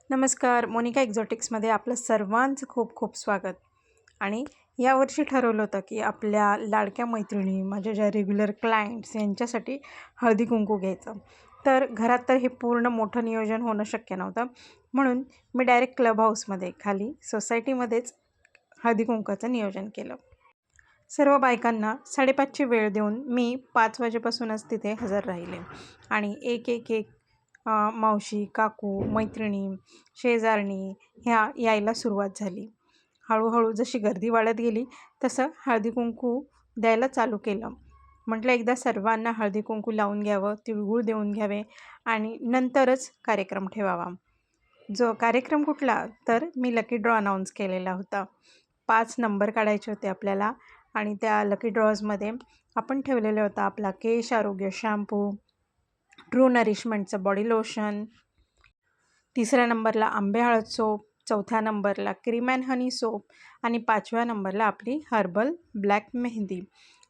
नमस्कार. मोनिका एक्झॉटिक्समध्ये आपलं सर्वांचं खूप खूप स्वागत. आणि यावर्षी ठरवलं होतं की आपल्या लाडक्या मैत्रिणी, माझ्या ज्या रेग्युलर क्लायंट्स यांच्यासाठी हळदी-कुंकू घ्यायचं. तर घरात तर हे पूर्ण मोठं नियोजन होणं शक्य नव्हतं. म्हणून मी डायरेक्ट क्लब हाऊसमध्ये खाली सोसायटीमध्येच हळदी-कुंकवाचं नियोजन केलं. सर्व बायकांना 5:30ची वेळ देऊन मी 5 वाजेपासूनच तिथे हजर राहिले आणि एक मावशी, काकू, मैत्रिणी, शेजारणी ह्या यायला सुरुवात झाली. हळूहळू जशी गर्दी वाढत गेली तसं हळदी-कुंकू द्यायला चालू केलं. म्हटलं एकदा सर्वांना हळदी-कुंकू लावून घ्यावं, तिळगूळ देऊन घ्यावे आणि नंतरच कार्यक्रम ठेवावा. जो कार्यक्रम कुठला तर मी लकी ड्रॉ अनाऊन्स केलेला होता. 5 नंबर काढायचे होते आपल्याला आणि त्या लकी ड्रॉजमध्ये आपण ठेवलेलं होतं आपला केश आरोग्य शॅम्पू, ट्रू नरिशमेंटचं बॉडी लोशन, 3ऱ्या नंबरला आंबे हळद सोप, 4थ्या नंबरला क्रीम अँड हनी सोप आणि 5व्या नंबरला आपली हर्बल ब्लॅक मेहंदी.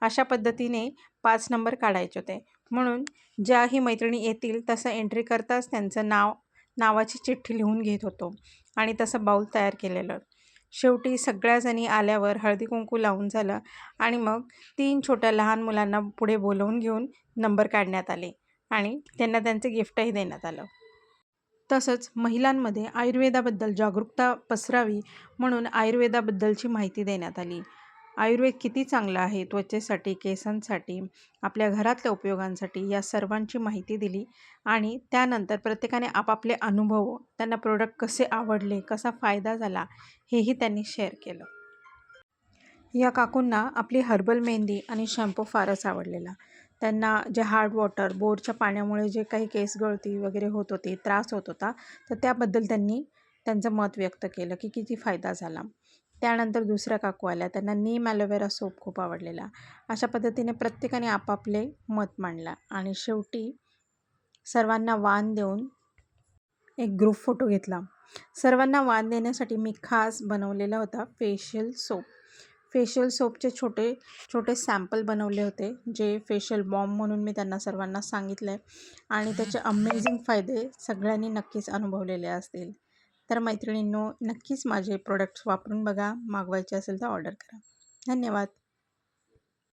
अशा पद्धतीने 5 नंबर काढायचे होते. म्हणून ज्याही मैत्रिणी येतील तसं एंट्री करताच त्यांचं नावाची चिठ्ठी लिहून घेत होतो आणि तसं बाऊल तयार केलेलं. शेवटी सगळ्याजणी आल्यावर हळदी-कुंकू लावून झालं आणि मग 3 छोट्या लहान मुलांना पुढे बोलवून घेऊन नंबर काढण्यात आले आणि त्यांना त्यांचे गिफ्टही देण्यात आलं. तसंच महिलांमध्ये आयुर्वेदाबद्दल जागरूकता पसरावी म्हणून आयुर्वेदाबद्दलची माहिती देण्यात आली. आयुर्वेद किती चांगलं आहे त्वचेसाठी, केसांसाठी, आपल्या घरातल्या उपयोगांसाठी या सर्वांची माहिती दिली आणि त्यानंतर प्रत्येकाने आपापले अनुभव, त्यांना प्रोडक्ट कसे आवडले, कसा फायदा झाला हेही त्यांनी शेअर केलं. या काकूंना आपली हर्बल मेहंदी आणि शॅम्पू फारच आवडलेला. त्यांना जे हार्ड वॉटर, बोरच्या पाण्यामुळे जे काही केस गळती वगैरे होत होती, त्रास होत होता, तर त्याबद्दल त्यांनी त्यांचं मत व्यक्त केलं की किती फायदा झाला. त्यानंतर दुसऱ्या काकू आल्या, त्यांना नीम ॲलोवेरा सोप खूप आवडलेला. अशा पद्धतीने प्रत्येकाने आपापले मत मांडला आणि शेवटी सर्वांना वाण देऊन एक ग्रुप फोटो घेतला. सर्वांना वाण देण्यासाठी मी खास बनवलेला होता फेशियल सोप. फेशियल सोपचे छोटे छोटे सॅम्पल बनवले होते, जे फेशियल बॉम्ब म्हणून मी त्यांना सर्वांना सांगितलं आहे आणि त्याचे अमेझिंग फायदे सगळ्यांनी नक्कीच अनुभवलेले असतील. तर मैत्रिणींनो, नक्कीच माझे प्रोडक्ट्स वापरून बघा. मागवायचे असेल तर ऑर्डर करा. धन्यवाद.